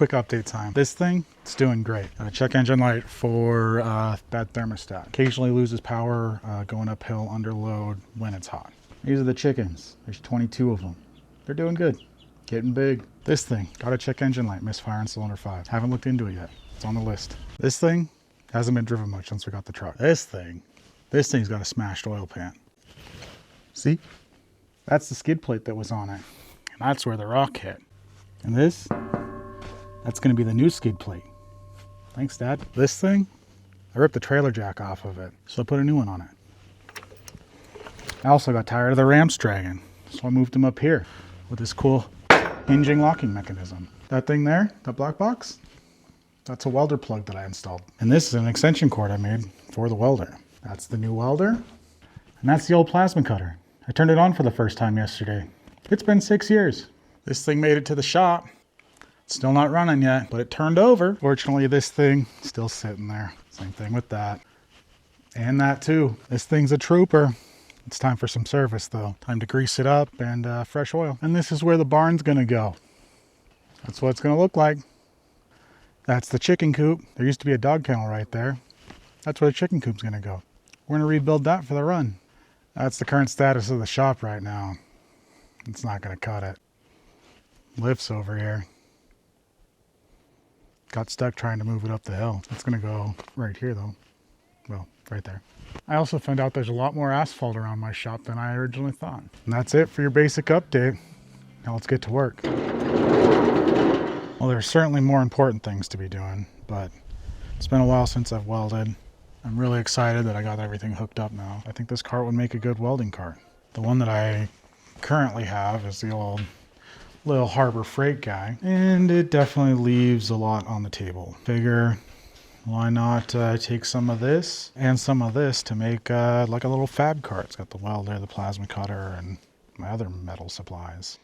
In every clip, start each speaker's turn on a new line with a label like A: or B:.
A: quick update time. This thing, it's doing great. Check engine light for bad thermostat. Occasionally loses power going uphill under load when it's hot. These are the chickens. There's 22 of them. They're doing good. Getting big. This thing, got a check engine light, misfire in cylinder 5. Haven't looked into it yet. It's on the list. This thing hasn't been driven much since we got the truck. This thing's got a smashed oil pan. See? That's the skid plate that was on it. And that's where the rock hit. And that's gonna be the new skid plate. Thanks, Dad. This thing, I ripped the trailer jack off of it, so I put a new one on it. I also got tired of the ramps dragging, so I moved them up here with this cool hinging locking mechanism. That thing there, that black box, that's a welder plug that I installed. And this is an extension cord I made for the welder. That's the new welder, and that's the old plasma cutter. I turned it on for the first time yesterday. It's been 6 years. This thing made it to the shop. It's still not running yet, but it turned over. Fortunately, this thing still sitting there. Same thing with that. And that too. This thing's a trooper. It's time for some service though. Time to grease it up and fresh oil. And this is where the barn's gonna go. That's what it's gonna look like. That's the chicken coop. There used to be a dog kennel right there. That's where the chicken coop's gonna go. We're gonna rebuild that for the run. That's the current status of the shop right now. It's not gonna cut it. Lifts over here. Got stuck trying to move it up the hill. It's gonna go right here though. Well, right there. I also found out there's a lot more asphalt around my shop than I originally thought. And that's it for your basic update. Now let's get to work. Well, there's certainly more important things to be doing, but it's been a while since I've welded. I'm really excited that I got everything hooked up now. I think this cart would make a good welding cart. The one that I currently have is the old little Harbor Freight guy, and it definitely leaves a lot on the table. Figure, why not take some of this and some of this to make like a little fab cart. It's got the welder, the plasma cutter, and my other metal supplies.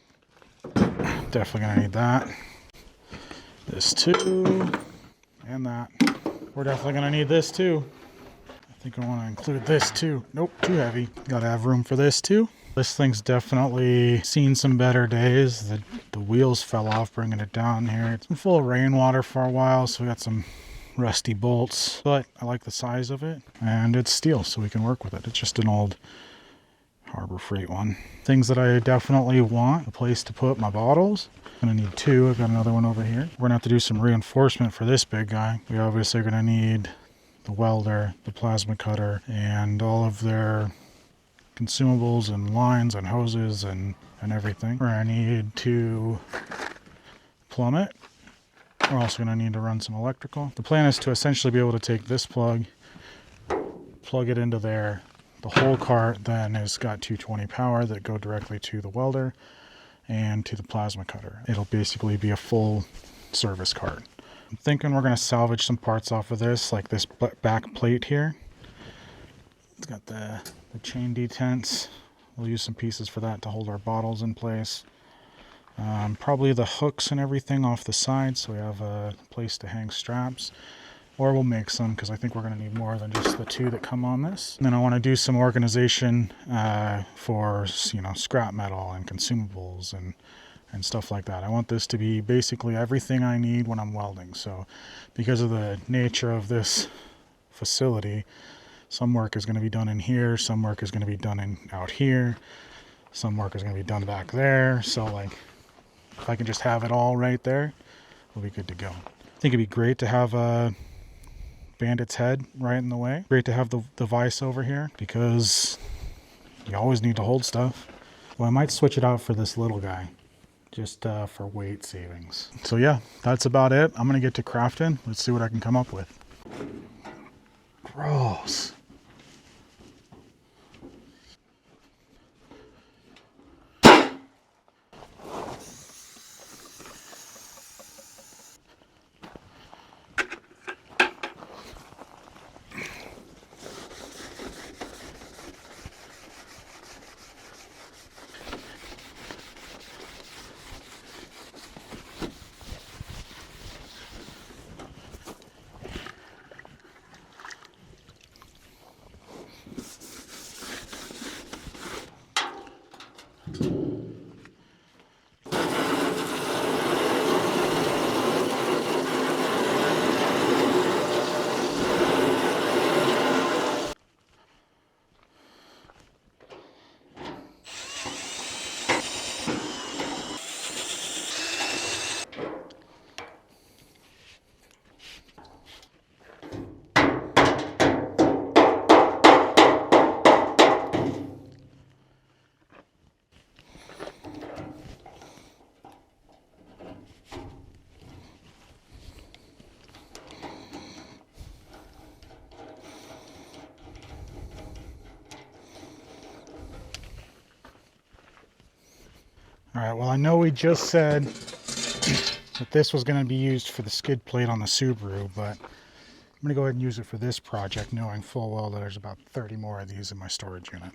A: Definitely gonna need that. This too, and that. We're definitely gonna need this too. I think I want to include this too. Nope, too heavy. Gotta have room for this too. This thing's definitely seen some better days. The wheels fell off bringing it down here. It's been full of rainwater for a while, so we got some rusty bolts, but I like the size of it, and it's steel, so we can work with it. It's just an old Harbor Freight one. Things that I definitely want: a place to put my bottles. I'm gonna need 2. I've got another one over here. We're gonna have to do some reinforcement for this big guy. We obviously are gonna need the welder, the plasma cutter, and all of their consumables and lines and hoses and everything. We're gonna need to plumb it. We're also gonna need to run some electrical. The plan is to essentially be able to take this plug, plug it into there. The whole cart then has got 220 power that go directly to the welder and to the plasma cutter. It'll basically be a full service cart. I'm thinking we're gonna salvage some parts off of this, like this back plate here. It's got the chain detents. We'll use some pieces for that to hold our bottles in place. Probably the hooks and everything off the side, so we have a place to hang straps. Or we'll make some, because I think we're going to need more than just the 2 that come on this. And then I want to do some organization for, you know, scrap metal and consumables and stuff like that. I want this to be basically everything I need when I'm welding. So because of the nature of this facility, some work is going to be done in here, some work is going to be done out here, some work is going to be done back there. So like, if I can just have it all right there, we'll be good to go. I think it'd be great to have a Bandit's head right in the way. Great to have the vise over here, because you always need to hold stuff. Well, I might switch it out for this little guy, just for weight savings. So yeah, that's about it. I'm gonna get to crafting. Let's see what I can come up with. Gross. Alright, well I know we just said that this was going to be used for the skid plate on the Subaru, but I'm going to go ahead and use it for this project, knowing full well that there's about 30 more of these in my storage unit.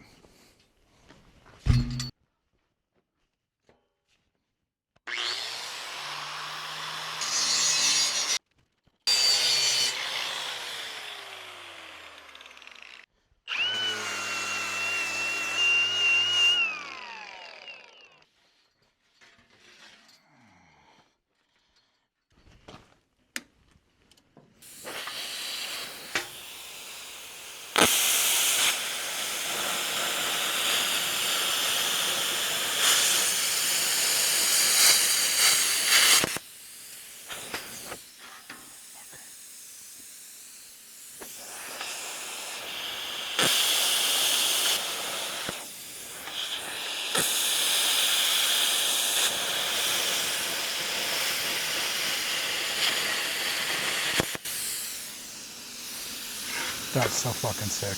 A: That's so fucking sick.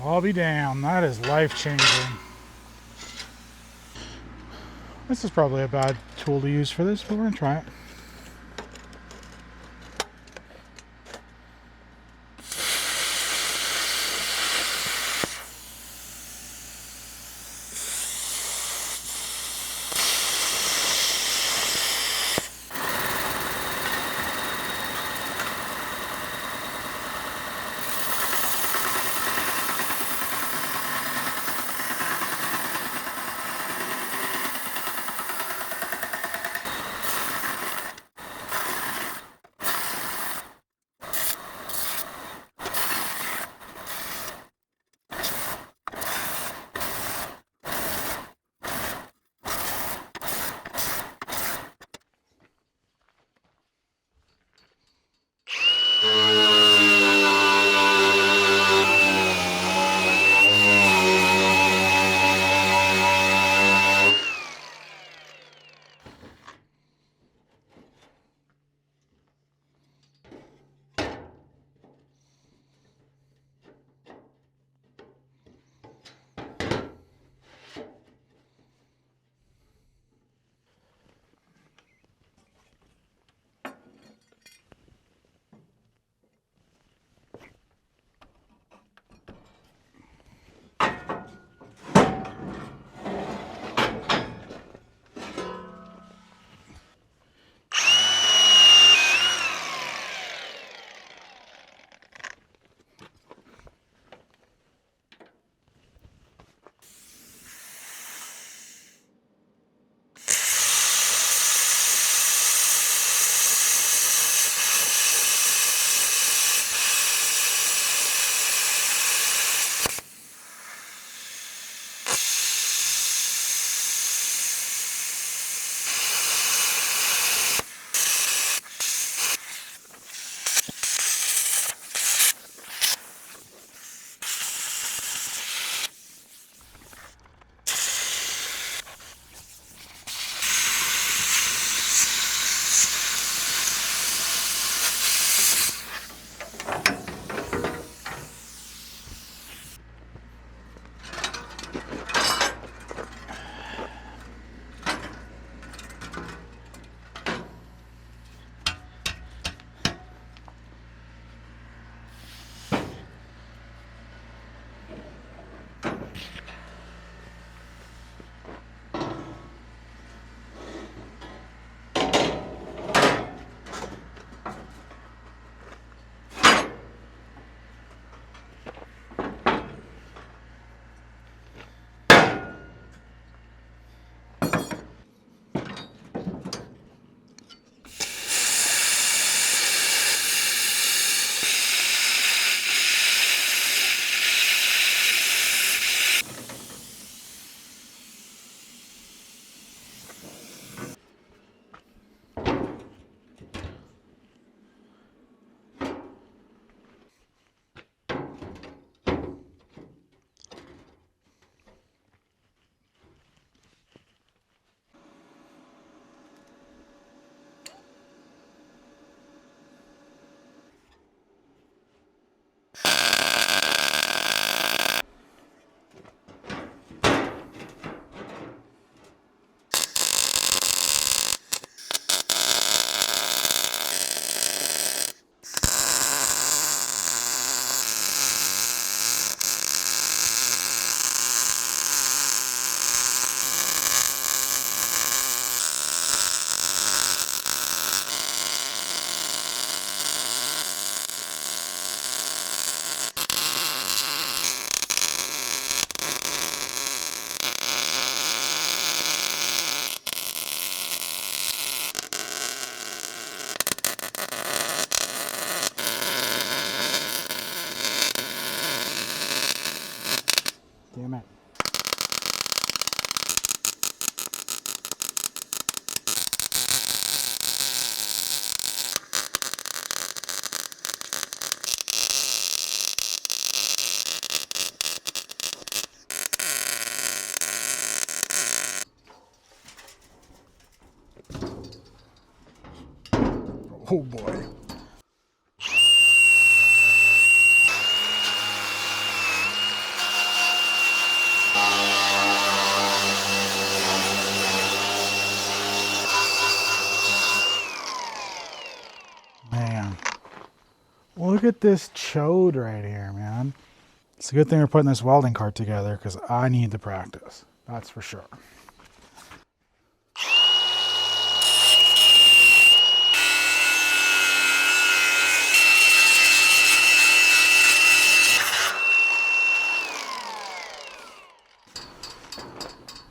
A: I'll be damned, that is life-changing. This is probably a bad tool to use for this, but we're gonna try it. Oh boy. Man, look at this chode right here, man. It's a good thing we're putting this welding cart together because I need the practice. That's for sure.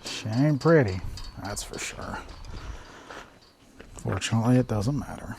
A: She ain't pretty, that's for sure. Fortunately, it doesn't matter.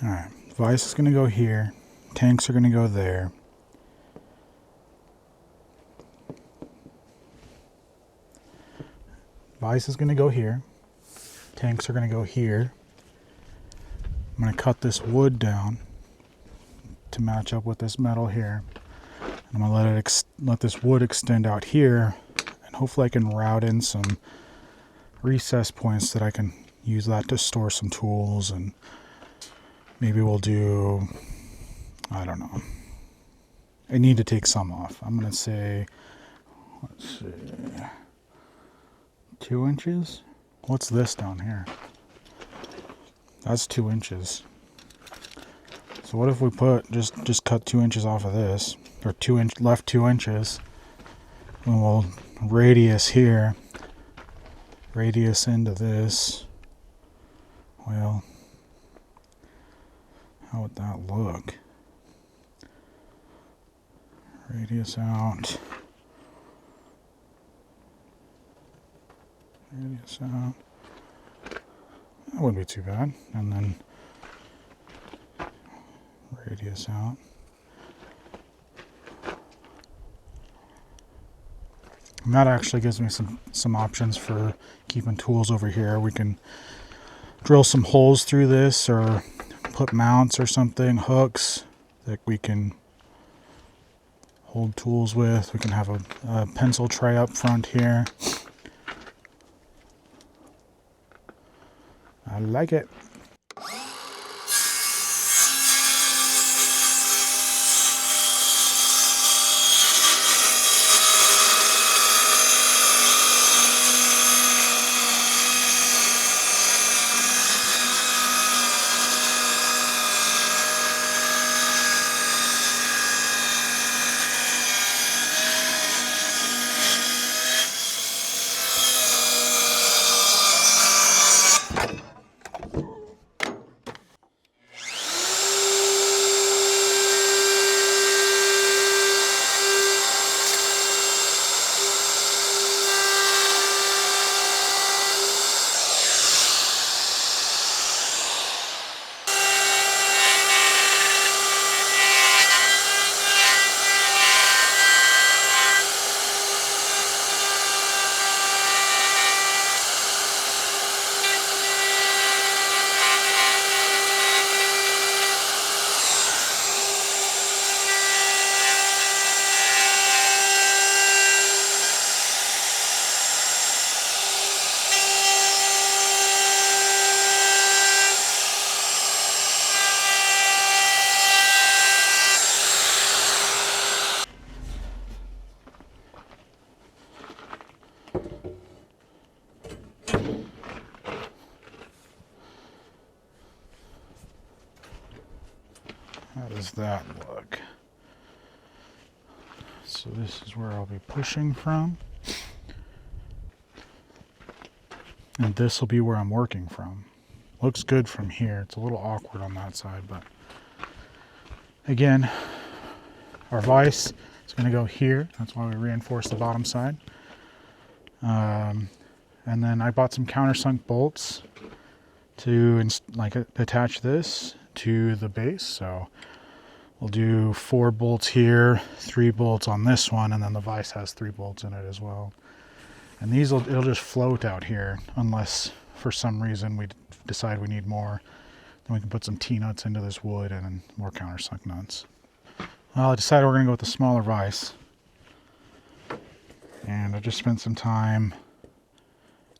A: Alright, vise is going to go here. Tanks are going to go there. Vise is going to go here. Tanks are going to go here. I'm going to cut this wood down to match up with this metal here. I'm going to let this wood extend out here, and hopefully I can route in some recess points that I can use that to store some tools, and maybe we'll do, I don't know. I need to take some off. I'm going to say, let's see, 2 inches? What's this down here? That's 2 inches. So what if we put, just cut 2 inches off of this, or left 2 inches, and we'll radius here, radius into this. Well, how would that look? Radius out. Radius out. That wouldn't be too bad. And then radius out. And that actually gives me some options for keeping tools over here. We can drill some holes through this, or put mounts or something, hooks that we can hold tools with. We can have a pencil tray up front here. I like it. does that look? So this is where I'll be pushing from. And this will be where I'm working from. Looks good from here. It's a little awkward on that side, but again, our vise is going to go here. That's why we reinforce the bottom side. And then I bought some countersunk bolts to attach this to the base. So we'll do 4 bolts here, 3 bolts on this one, and then the vise has 3 bolts in it as well. And it'll just float out here unless for some reason we decide we need more. Then we can put some T-nuts into this wood and then more countersunk nuts. Well, I decided we're going to go with the smaller vise. And I just spent some time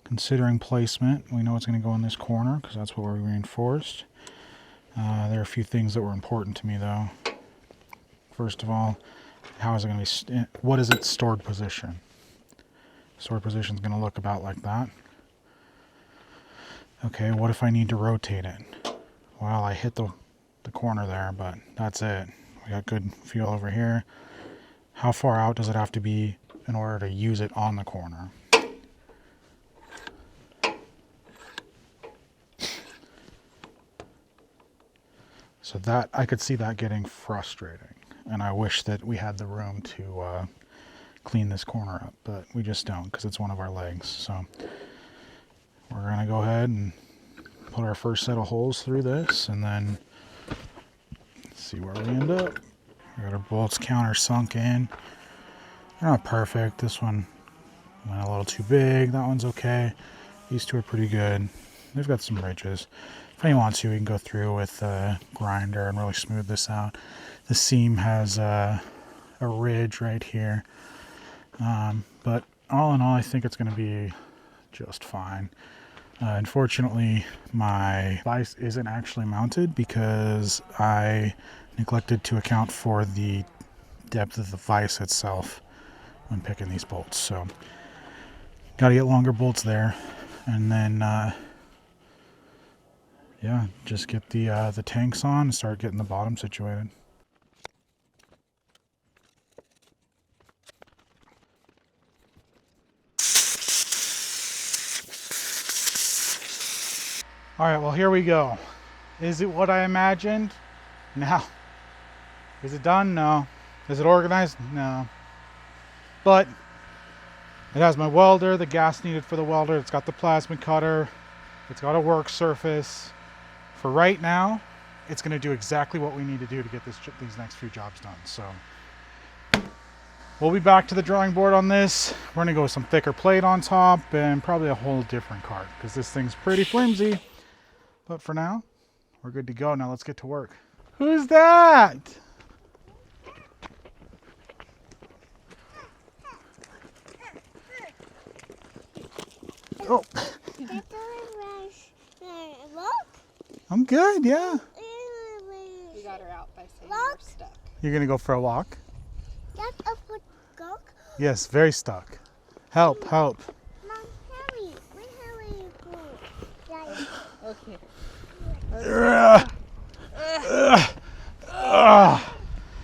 A: considering placement. We know it's going to go in this corner because that's what we reinforced. There are a few things that were important to me though. First of all, how is it going to be, what is its stored position? Stored position is going to look about like that. Okay, what if I need to rotate it? Well, I hit the corner there, but that's it. We got good feel over here. How far out does it have to be in order to use it on the corner? So that, I could see that getting frustrating. And I wish that we had the room to clean this corner up, but we just don't because it's one of our legs. So we're going to go ahead and put our first set of holes through this and then see where we end up. We got our bolts countersunk in. They're not perfect. This one went a little too big. That one's okay. These two are pretty good. They've got some ridges. If anyone wants to, we can go through with a grinder and really smooth this out. The seam has a ridge right here. But all in all, I think it's going to be just fine. Unfortunately, my vise isn't actually mounted because I neglected to account for the depth of the vise itself when picking these bolts. So, got to get longer bolts there, and then yeah, just get the tanks on and start getting the bottom situated. All right, well, here we go. Is it what I imagined? No. Is it done? No. Is it organized? No. But it has my welder, the gas needed for the welder. It's got the plasma cutter. It's got a work surface. For right now, it's going to do exactly what we need to do to get these next few jobs done. So we'll be back to the drawing board on this. We're going to go with some thicker plate on top and probably a whole different cart because this thing's pretty flimsy. But for now, we're good to go. Now let's get to work. Who's that? Oh. I'm good, yeah.
B: You got her out by saying you're stuck.
A: You're going to go for a walk? Yes, very stuck. Help, help.
C: Mom, hurry. Where you go?
B: Okay.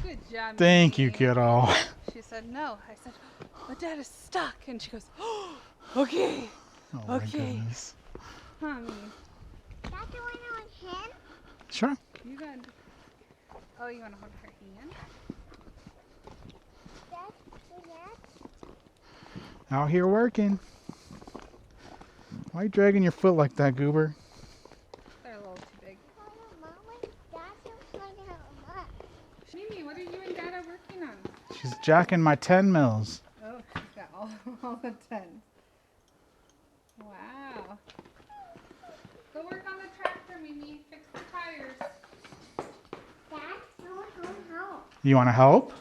B: Good job.
A: Thank you,
B: Mimi.
A: kiddo.
B: She said no. I said, but Dad is stuck. And she goes, oh, okay.
A: Oh my
B: Okay.
A: goodness.
B: Mommy,
C: That's the one on him?
A: Sure.
B: you got. Oh, you want to hold her hand?
C: That's
A: Out here working. Why are you dragging your foot like that, Goober?
B: They're a little too big.
C: Mom and Dad don't find out much.
B: Mimi, what are you and Dad are working on?
A: She's jacking my 10 mils.
B: Oh, she's got all the 10s. Wow. Go work on the tractor, Mimi. Fix the tires.
C: Dad, someone come help.
A: You want to help?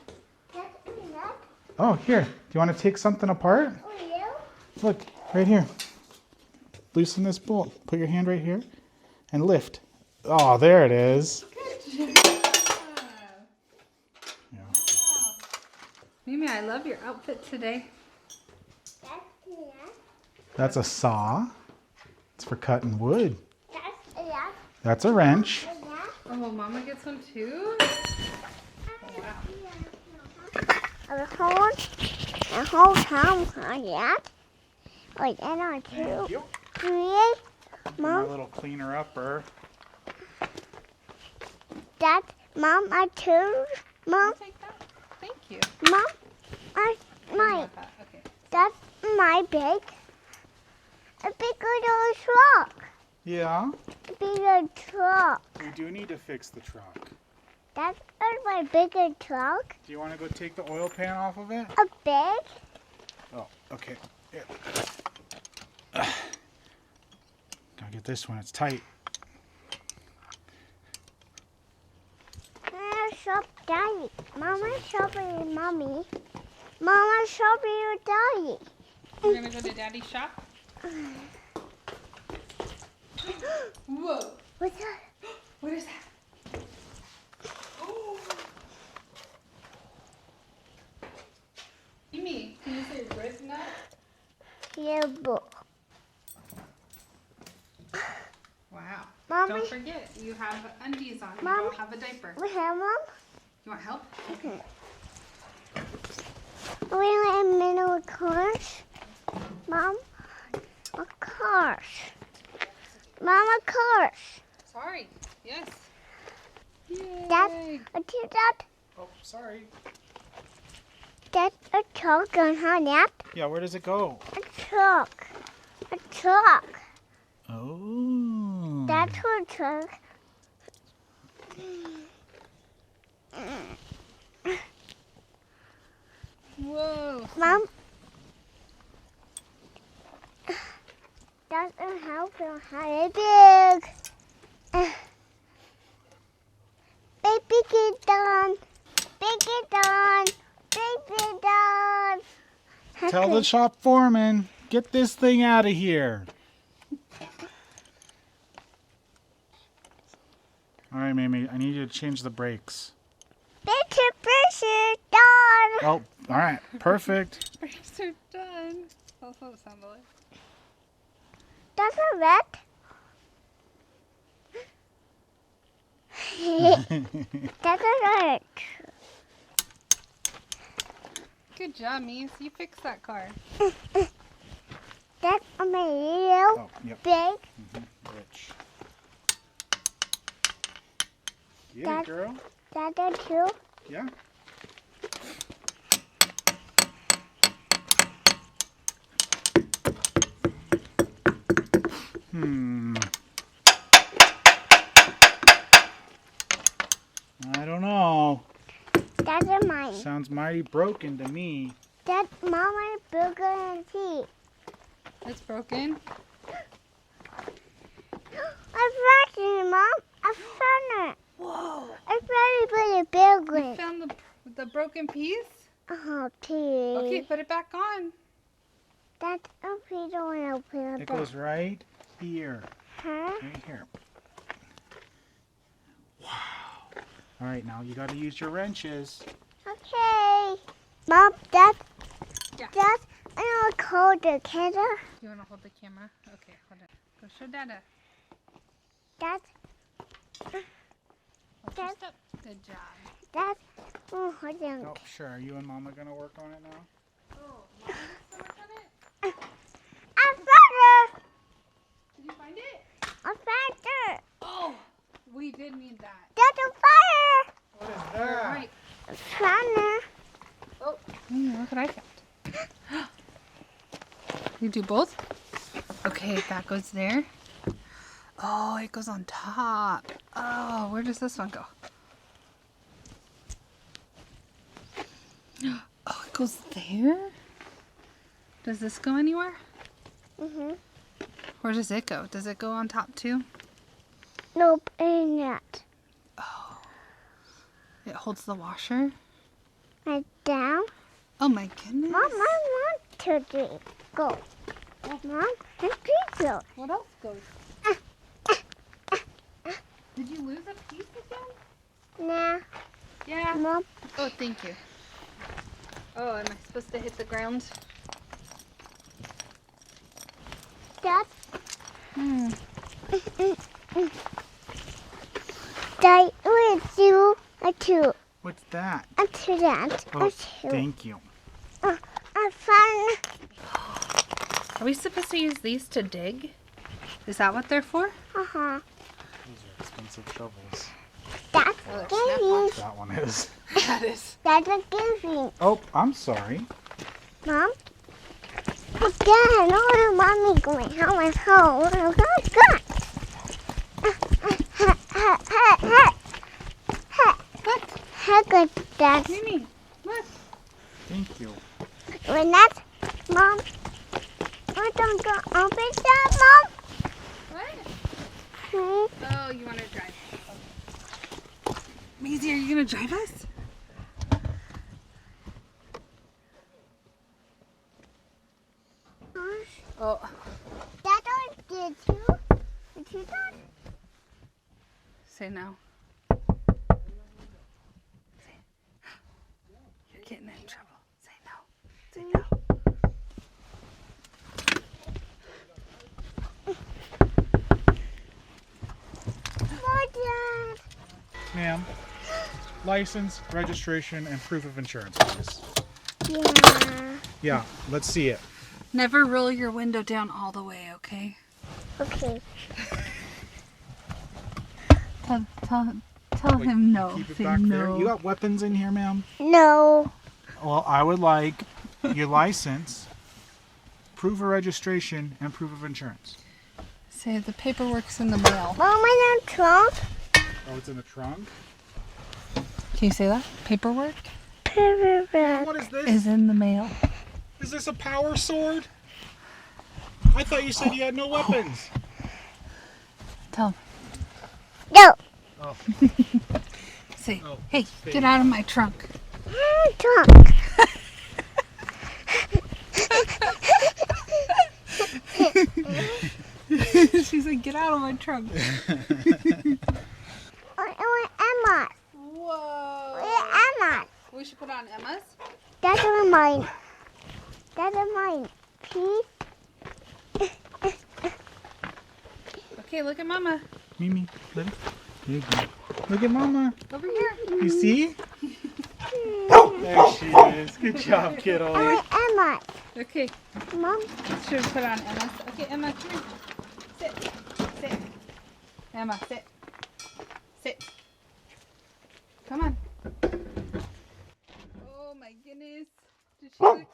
C: That's enough.
A: Oh, here. Do you want to take something apart?
C: Oh, you?
A: Look, right here. Loosen this bolt. Put your hand right here and lift. Oh, there it is.
B: Good job.
A: Yeah.
B: Wow. Mimi, I love your outfit today.
C: That's enough.
A: That's a saw. It's for cutting wood.
C: That's enough.
A: That's a wrench.
C: Enough.
B: Oh, Mama gets one too?
C: a whole time on that. Wait, and on
A: Thank
C: two,
A: you.
C: three,
A: My
C: Mom,
A: little cleaner upper.
C: Dad, Mom, I two, Mom,
B: I'll take that. Thank you.
C: Mom, I,
B: You
C: my,
B: got that. Okay.
C: that's my big, a bigger little truck,
A: Yeah,
C: a bigger truck.
A: we do need to fix the truck.
C: That's my bigger truck,
A: Do you want to go take the oil pan off of it?
C: a big,
A: Oh, okay. Yeah. Gotta get this one. It's tight.
C: shop daddy. Mama shopping mommy. Mama shopping with daddy.
B: We're gonna go to Daddy's shop. Whoa!
C: What's that?
B: What is that? Amy, can you say red nut?
C: Here book.
B: Wow.
C: Mommy,
B: Don't forget, you have undies on. You
C: Mommy.
B: don't have a diaper.
C: we have mom.
B: You want help?
C: We have middle cars. Mom, a cars. Mama cars.
B: Sorry. Yes.
C: Dad,
B: Yay.
C: I do that.
A: Oh, sorry.
C: That's a truck on how that?
A: Yeah, where does it go?
C: A truck. A truck.
A: Oh.
C: That's a truck.
B: Whoa.
C: Mom, that's a house on how big. Baby get done. Baby done. Baby done.
A: Tell the shop foreman, get this thing out of here. All right, Mamie, I need you to change the brakes.
C: Baby fish done.
A: Oh, all right, perfect.
B: Brakes are done. That's what it sounded like.
C: That's a red. That's a red.
B: Good job, Mies. You fixed that car.
C: That's a little
A: Oh, yep.
C: big.
A: Rich. Get
C: Dad.
A: it, girl.
C: That's a two.
A: Yeah. I don't know.
C: That's a mine.
A: Sounds mighty broken to me.
C: That's Mama burger and tea.
B: It's broken.
C: I found it, Mom. I found it.
B: Whoa.
C: I found it, but a big
B: You
C: one.
B: found the broken piece?
C: Oh, tea.
B: Okay, put it back on.
C: That's a pretty one. Open
A: It goes right here.
C: Huh?
A: Right here. Wow. All right, now you got to use your wrenches.
C: Okay. Mom, Dad.
B: Yeah.
C: Dad, I want to call the camera.
B: You want to hold the camera? Okay, hold it. Go show Dada.
C: Dad,
B: Hold your step. Good job.
C: Dad. Oh, hold on.
A: Oh, sure. Are you and Mama going to work on it now?
B: Oh, Mom wants to work on it?
C: I found it.
B: Did you find it?
C: I found it.
B: Oh, we did need that.
C: That's a fire.
A: What is
B: You're
A: that?
B: right.
C: I found it.
B: Oh, look what I found. You do both? Okay, that goes there. Oh, it goes on top. Oh, where does this one go? Oh, it goes there? Does this go anywhere?
C: Mhm.
B: Where does it go? Does it go on top too?
C: Nope, ain't that.
B: Oh. It holds the washer?
C: Right down.
B: Oh my goodness.
C: Mom, I want to drink. Go. Mom, the pizza.
B: What else goes? Did you lose a piece again?
C: Nah,
B: Yeah.
C: Mom.
B: Oh, thank you. Oh, am I supposed to hit the ground?
C: Dad,
B: Hmm.
C: Dad, with you a two.
A: What's that?
C: A two that.
A: Oh,
C: A two.
A: thank you.
C: A fun.
B: Are we supposed to use these to dig? Is that what they're for?
C: Uh-huh.
A: Those are expensive shovels.
C: That's
B: Oh,
C: giving.
A: That one is.
B: That is.
C: That's a giving.
A: Oh, I'm sorry.
C: Mom? Again, oh, mommy going home and home. Oh, God.
B: Look,
C: Good, Dad.
B: Mimi, look.
A: Thank you.
C: When that's, Mom, I don't go open that, Mom.
B: What?
C: Hmm?
B: Oh, you want to drive? Maisie, are you going to drive us? Oh,
C: That one did you? Did you that?
B: say no. Say, you're getting in trouble. Say no. Say no.
C: Oh, Dad.
A: Ma'am, license, registration, and proof of insurance, please.
C: Yeah.
A: Yeah, let's see it.
B: Never roll your window down all the way, okay?
C: Okay.
B: Tell him no.
A: Keep it
B: Say
A: back
B: no.
A: there. You got weapons in here, ma'am?
C: No.
A: Well, I would like your license, proof of registration, and proof of insurance.
B: Say the paperwork's in the mail.
C: Mom, in the trunk.
A: Oh, it's in the trunk?
B: Can you say that? Paperwork
A: What is this?
B: is in the mail.
A: Is this a power sword? I thought you said you had no weapons.
B: Tell him.
C: No.
A: Oh,
B: Say,
A: Oh,
B: hey,
A: spade.
B: get out of my trunk.
C: Trunk.
B: She's like, get out of my trunk.
C: Where Emma?
B: Whoa.
C: Where Emma?
B: We should put on Emma's.
C: That's mine. That's mine. Please.
B: Okay, look at Mama.
A: Mimi, let it. There you go. Look at Mama.
B: Over here.
A: You see? There she is. Good job, kiddo.
C: Where Emma?
B: Okay,
C: Mom.
B: should we put on Emma's? Okay, Emma, come here. Sit. Sit. Emma, sit. Sit. Come on. Oh my goodness. Did she look